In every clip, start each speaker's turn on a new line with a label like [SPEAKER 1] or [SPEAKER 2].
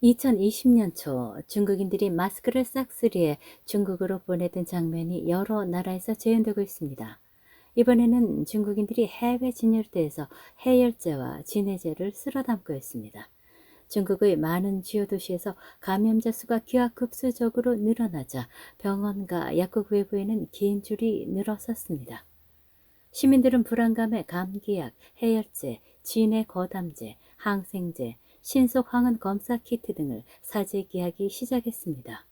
[SPEAKER 1] 2020년 초 중국인들이 마스크를 싹쓸이해 중국으로 보내던 장면이 여러 나라에서 재현되고 있습니다. 이번에는 중국인들이 해외 진열대에서 해열제와 진해제를 쓸어 담고 있습니다. 중국의 많은 주요 도시에서 감염자 수가 기하급수적으로 늘어나자 병원과 약국 외부에는 긴 줄이 늘어섰습니다. 시민들은 불안감에 감기약, 해열제, 진해 거담제, 항생제, 신속 항원 검사 키트 등을 사재기하기 시작했습니다.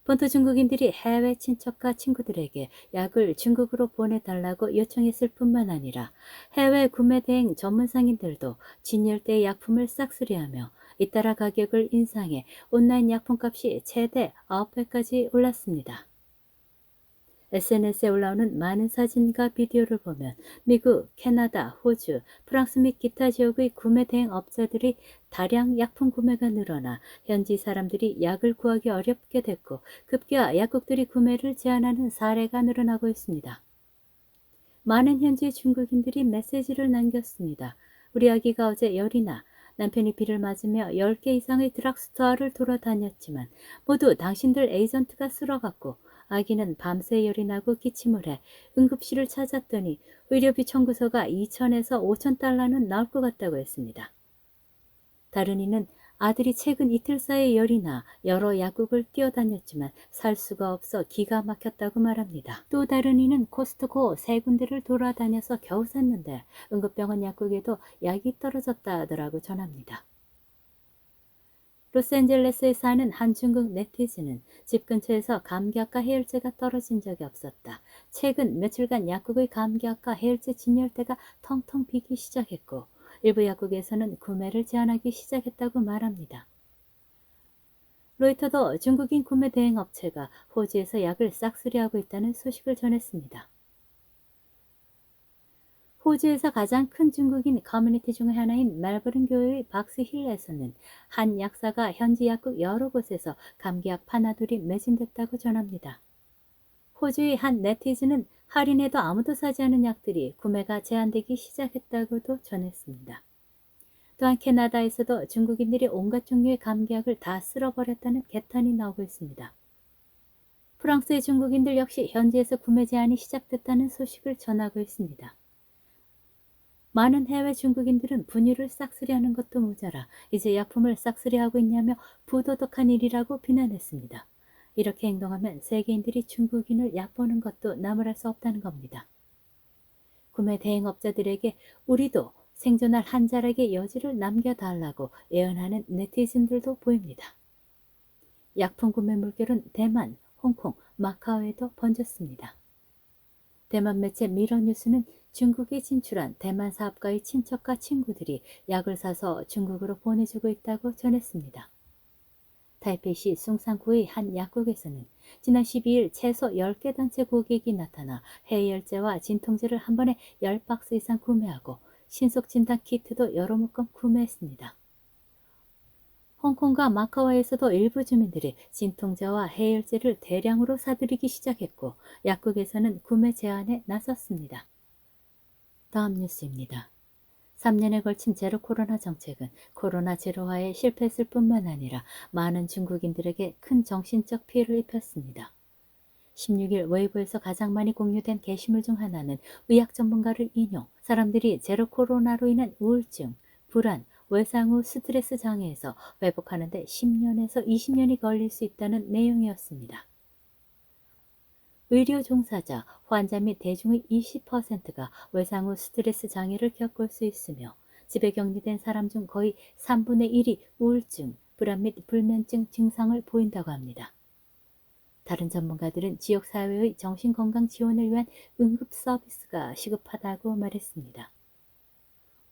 [SPEAKER 1] 본토 중국인들이 해외 친척과 친구들에게 약을 중국으로 보내달라고 요청했을 뿐만 아니라 해외 구매 대행 전문 상인들도 진열대 약품을 싹쓸이하며 잇따라 가격을 인상해 온라인 약품값이 최대 9배까지 올랐습니다. SNS에 올라오는 많은 사진과 비디오를 보면 미국, 캐나다, 호주, 프랑스 및 기타 지역의 구매 대행 업자들이 다량 약품 구매가 늘어나 현지 사람들이 약을 구하기 어렵게 됐고 급기야 약국들이 구매를 제한하는 사례가 늘어나고 있습니다. 많은 현지 중국인들이 메시지를 남겼습니다. 우리 아기가 어제 열이 나 남편이 비를 맞으며 10개 이상의 드락스토어를 돌아다녔지만 모두 당신들 에이전트가 쓸어갔고 아기는 밤새 열이 나고 기침을 해 응급실을 찾았더니 의료비 청구서가 2천에서 5천 달러는 나올 것 같다고 했습니다. 다른 이는 아들이 최근 이틀 사이에 열이 나 여러 약국을 뛰어다녔지만 살 수가 없어 기가 막혔다고 말합니다. 또 다른 이는 코스트코 3군데를 돌아다녀서 겨우 샀는데 응급병원 약국에도 약이 떨어졌다 하더라고 전합니다. 로스앤젤레스에 사는 한 중국 네티즌은 집 근처에서 감기약과 해열제가 떨어진 적이 없었다. 최근 며칠간 약국의 감기약과 해열제 진열대가 텅텅 비기 시작했고 일부 약국에서는 구매를 제한하기 시작했다고 말합니다. 로이터도 중국인 구매 대행 업체가 호주에서 약을 싹쓸이하고 있다는 소식을 전했습니다. 호주에서 가장 큰 중국인 커뮤니티 중 하나인 멜버른 교회의 박스힐에서는 한 약사가 현지 약국 여러 곳에서 감기약 파나돌이 매진됐다고 전합니다. 호주의 한 네티즌은 할인해도 아무도 사지 않은 약들이 구매가 제한되기 시작했다고도 전했습니다. 또한 캐나다에서도 중국인들이 온갖 종류의 감기약을 다 쓸어버렸다는 개탄이 나오고 있습니다. 프랑스의 중국인들 역시 현지에서 구매 제한이 시작됐다는 소식을 전하고 있습니다. 많은 해외 중국인들은 분유를 싹쓸이하는 것도 모자라 이제 약품을 싹쓸이하고 있냐며 부도덕한 일이라고 비난했습니다. 이렇게 행동하면 세계인들이 중국인을 얕보는 것도 나무랄 수 없다는 겁니다. 구매 대행업자들에게 우리도 생존할 한 자락의 여지를 남겨달라고 애원하는 네티즌들도 보입니다. 약품 구매 물결은 대만, 홍콩, 마카오에도 번졌습니다. 대만 매체 미러뉴스는 중국에 진출한 대만 사업가의 친척과 친구들이 약을 사서 중국으로 보내주고 있다고 전했습니다. 타이페이시 숭상구의 한 약국에서는 지난 12일 최소 10개 단체 고객이 나타나 해열제와 진통제를 한 번에 10박스 이상 구매하고 신속진단 키트도 여러 묶음 구매했습니다. 홍콩과 마카오에서도 일부 주민들이 진통제와 해열제를 대량으로 사들이기 시작했고 약국에서는 구매 제한에 나섰습니다. 다음 뉴스입니다. 3년에 걸친 제로 코로나 정책은 코로나 제로화에 실패했을 뿐만 아니라 많은 중국인들에게 큰 정신적 피해를 입혔습니다. 16일 웨이보에서 가장 많이 공유된 게시물 중 하나는 의학 전문가를 인용, 사람들이 제로 코로나로 인한 우울증, 불안, 외상 후 스트레스 장애에서 회복하는 데 10년에서 20년이 걸릴 수 있다는 내용이었습니다. 의료 종사자, 환자 및 대중의 20%가 외상 후 스트레스 장애를 겪을 수 있으며 집에 격리된 사람 중 거의 3분의 1이 우울증, 불안 및 불면증 증상을 보인다고 합니다. 다른 전문가들은 지역사회의 정신건강 지원을 위한 응급 서비스가 시급하다고 말했습니다.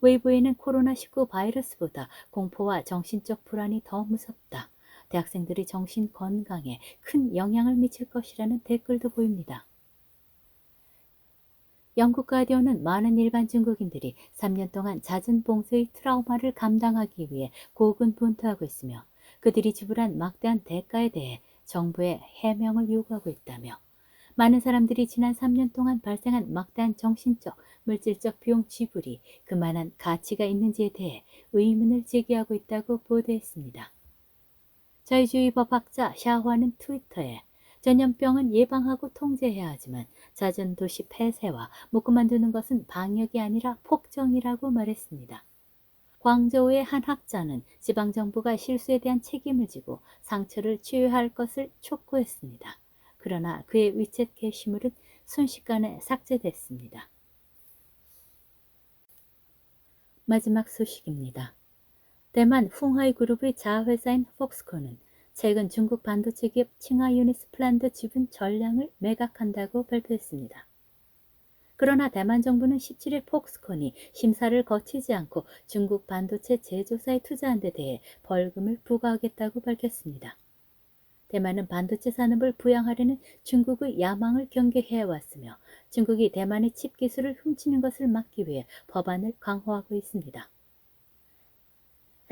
[SPEAKER 1] 웨이보에는 코로나19 바이러스보다 공포와 정신적 불안이 더 무섭다. 대학생들의 정신 건강에 큰 영향을 미칠 것이라는 댓글도 보입니다. 영국 가디언은 많은 일반 중국인들이 3년 동안 잦은 봉쇄의 트라우마를 감당하기 위해 고군분투하고 있으며 그들이 지불한 막대한 대가에 대해 정부에 해명을 요구하고 있다며 많은 사람들이 지난 3년 동안 발생한 막대한 정신적, 물질적 비용 지불이 그만한 가치가 있는지에 대해 의문을 제기하고 있다고 보도했습니다. 자유주의 법학자 샤오하는 트위터에 전염병은 예방하고 통제해야 하지만 잦은 도시 폐쇄와 묶고만 두는 것은 방역이 아니라 폭정이라고 말했습니다. 광저우의 한 학자는 지방정부가 실수에 대한 책임을 지고 상처를 치유할 것을 촉구했습니다. 그러나 그의 위챗 게시물은 순식간에 삭제됐습니다. 마지막 소식입니다. 대만 쿵하이 그룹의 자회사인 폭스콘은 최근 중국 반도체 기업 칭하 유니스플란트 지분 전량을 매각한다고 발표했습니다. 그러나 대만 정부는 17일 폭스콘이 심사를 거치지 않고 중국 반도체 제조사에 투자한 데 대해 벌금을 부과하겠다고 밝혔습니다. 대만은 반도체 산업을 부양하려는 중국의 야망을 경계해왔으며 중국이 대만의 칩 기술을 훔치는 것을 막기 위해 법안을 강화하고 있습니다.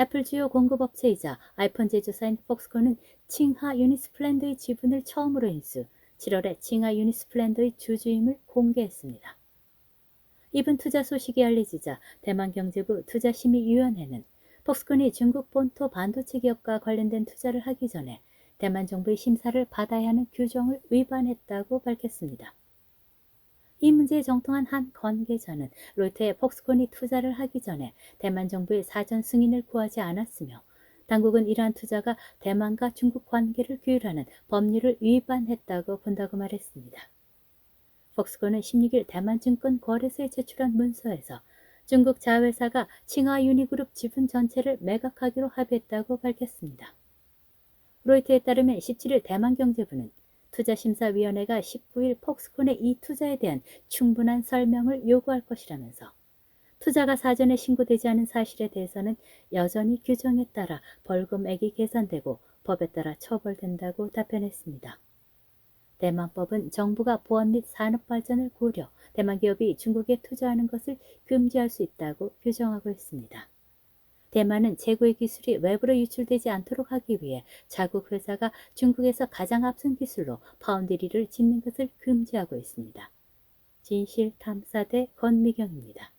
[SPEAKER 1] 애플 주요 공급업체이자 아이폰 제조사인 폭스콘은 칭하 유니스플랜드의 지분을 처음으로 인수, 7월에 칭하 유니스플랜드의 주주임을 공개했습니다. 이번 투자 소식이 알려지자 대만경제부 투자심의위원회는 폭스콘이 중국 본토 반도체 기업과 관련된 투자를 하기 전에 대만 정부의 심사를 받아야 하는 규정을 위반했다고 밝혔습니다. 이 문제에 정통한 한 관계자는 로이터에 폭스콘이 투자를 하기 전에 대만 정부의 사전 승인을 구하지 않았으며 당국은 이러한 투자가 대만과 중국 관계를 규율하는 법률을 위반했다고 본다고 말했습니다. 폭스콘은 16일 대만증권거래소에 제출한 문서에서 중국 자회사가 칭하 유니그룹 지분 전체를 매각하기로 합의했다고 밝혔습니다. 로이터에 따르면 17일 대만경제부는 투자심사위원회가 19일 폭스콘의 이 투자에 대한 충분한 설명을 요구할 것이라면서 투자가 사전에 신고되지 않은 사실에 대해서는 여전히 규정에 따라 벌금액이 계산되고 법에 따라 처벌된다고 답변했습니다. 대만법은 정부가 보안 및 산업 발전을 고려, 대만 기업이 중국에 투자하는 것을 금지할 수 있다고 규정하고 있습니다. 대만은 최고의 기술이 외부로 유출되지 않도록 하기 위해 자국 회사가 중국에서 가장 앞선 기술로 파운드리를 짓는 것을 금지하고 있습니다. 진실탐사대 권미경입니다.